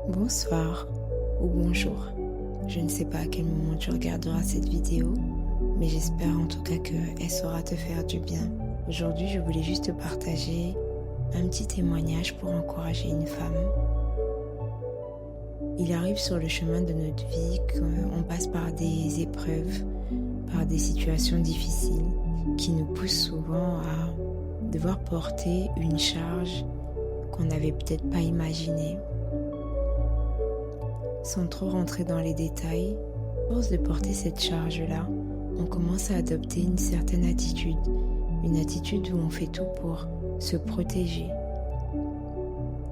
Bonsoir ou bonjour. Je ne sais pas à quel moment tu regarderas cette vidéo, mais j'espère en tout cas qu'elle saura te faire du bien. Aujourd'hui, je voulais juste te partager un petit témoignage pour encourager une femme. Il arrive sur le chemin de notre vie qu'on passe par des épreuves, par des situations difficiles qui nous poussent souvent à devoir porter une charge qu'on n'avait peut-être pas imaginée. Sans trop rentrer dans les détails, à force de porter cette charge-là, on commence à adopter une certaine attitude, une attitude où on fait tout pour se protéger.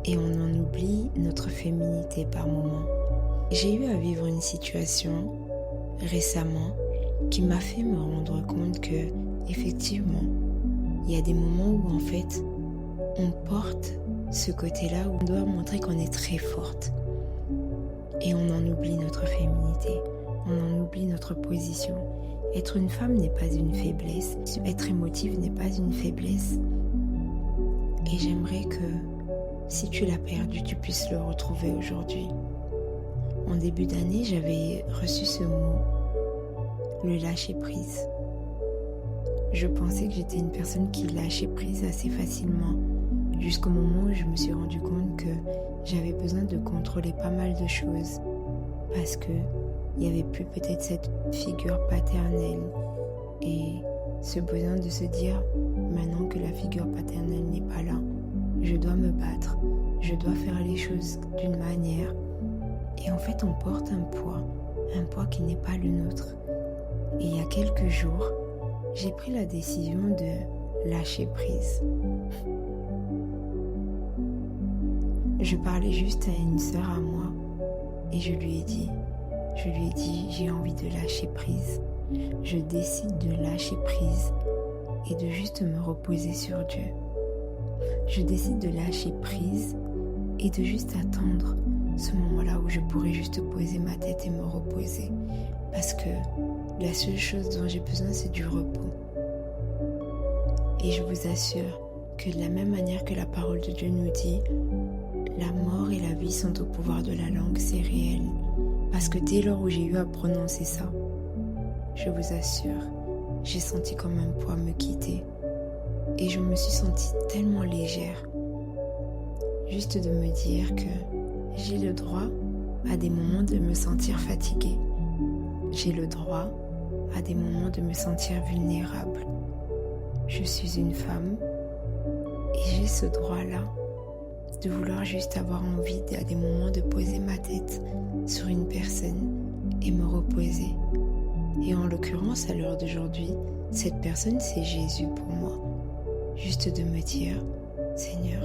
Et on en oublie notre féminité par moments. J'ai eu à vivre une situation récemment qui m'a fait me rendre compte que, effectivement, il y a des moments où en fait, on porte ce côté-là où on doit montrer qu'on est très forte. Et on en oublie notre féminité, on en oublie notre position. Être une femme n'est pas une faiblesse, être émotive n'est pas une faiblesse. Et j'aimerais que, si tu l'as perdu, tu puisses le retrouver aujourd'hui. En début d'année, j'avais reçu ce mot, le lâcher prise. Je pensais que j'étais une personne qui lâchait prise assez facilement, jusqu'au moment où je me suis rendu compte que j'avais besoin de contrôler pas mal de choses parce que il n'y avait plus peut-être cette figure paternelle et ce besoin de se dire maintenant que la figure paternelle n'est pas là, je dois me battre, je dois faire les choses d'une manière et en fait on porte un poids qui n'est pas le nôtre. Et il y a quelques jours, j'ai pris la décision de lâcher prise. Je parlais juste à une sœur à moi et je lui ai dit, j'ai envie de lâcher prise. Je décide de lâcher prise et de juste me reposer sur Dieu. Je décide de lâcher prise et de juste attendre ce moment-là où je pourrais juste poser ma tête et me reposer. Parce que la seule chose dont j'ai besoin, c'est du repos. Et je vous assure que de la même manière que la parole de Dieu nous dit, la mort et la vie sont au pouvoir de la langue, c'est réel. Parce que dès lors où j'ai eu à prononcer ça, je vous assure, j'ai senti comme un poids me quitter. Et je me suis sentie tellement légère. Juste de me dire que j'ai le droit à des moments de me sentir fatiguée. J'ai le droit à des moments de me sentir vulnérable. Je suis une femme et j'ai ce droit-là de vouloir juste avoir envie à des moments de poser ma tête sur une personne et me reposer. Et en l'occurrence, à l'heure d'aujourd'hui, cette personne, c'est Jésus pour moi. Juste de me dire, Seigneur,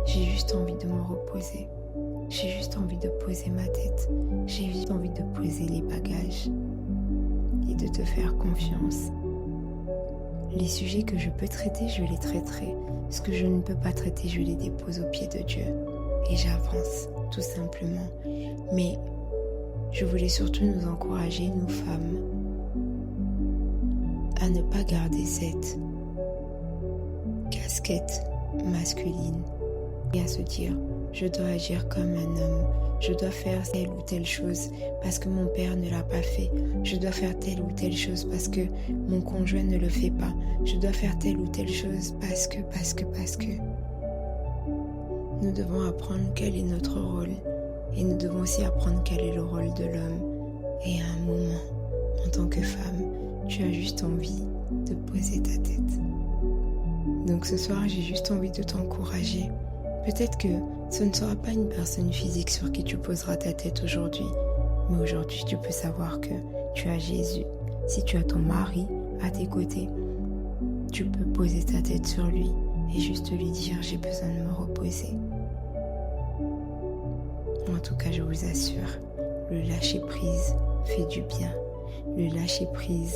j'ai juste envie de me reposer. J'ai juste envie de poser ma tête. J'ai juste envie de poser les bagages et de te faire confiance. Les sujets que je peux traiter, je les traiterai. Ce que je ne peux pas traiter, je les dépose aux pieds de Dieu. Et j'avance, tout simplement. Mais je voulais surtout nous encourager, nous femmes, à ne pas garder cette casquette masculine et à se dire, je dois agir comme un homme, je dois faire telle ou telle chose parce que mon père ne l'a pas fait, je dois faire telle ou telle chose parce que mon conjoint ne le fait pas, je dois faire telle ou telle chose parce que. Nous devons apprendre quel est notre rôle et nous devons aussi apprendre quel est le rôle de l'homme. Et à un moment, en tant que femme, tu as juste envie de poser ta tête. Donc ce soir, j'ai juste envie de t'encourager. Peut-être que ce ne sera pas une personne physique sur qui tu poseras ta tête aujourd'hui, mais aujourd'hui tu peux savoir que tu as Jésus. Si tu as ton mari à tes côtés, tu peux poser ta tête sur lui et juste lui dire j'ai besoin de me reposer. En tout cas, je vous assure, le lâcher prise fait du bien. Le lâcher prise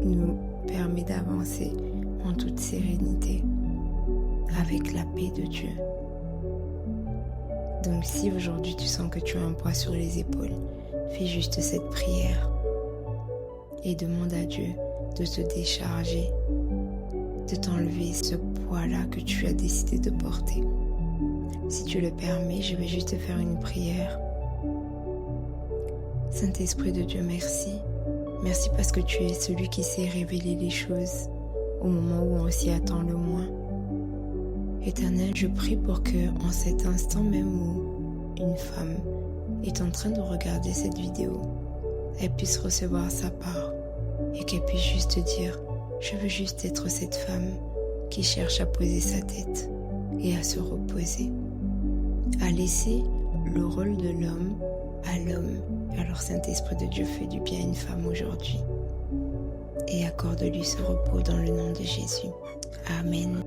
nous permet d'avancer en toute sérénité avec la paix de Dieu. Donc si aujourd'hui tu sens que tu as un poids sur les épaules, fais juste cette prière et demande à Dieu de te décharger, de t'enlever ce poids-là que tu as décidé de porter. Si tu le permets, je vais juste te faire une prière. Saint-Esprit de Dieu, merci. Merci parce que tu es celui qui sait révéler les choses au moment où on s'y attend le moins. Éternel, je prie pour que, en cet instant même où une femme est en train de regarder cette vidéo, elle puisse recevoir sa part et qu'elle puisse juste dire « Je veux juste être cette femme qui cherche à poser sa tête et à se reposer, à laisser le rôle de l'homme à l'homme. » Alors Saint-Esprit de Dieu, fais du bien à une femme aujourd'hui et accorde-lui ce repos dans le nom de Jésus. Amen.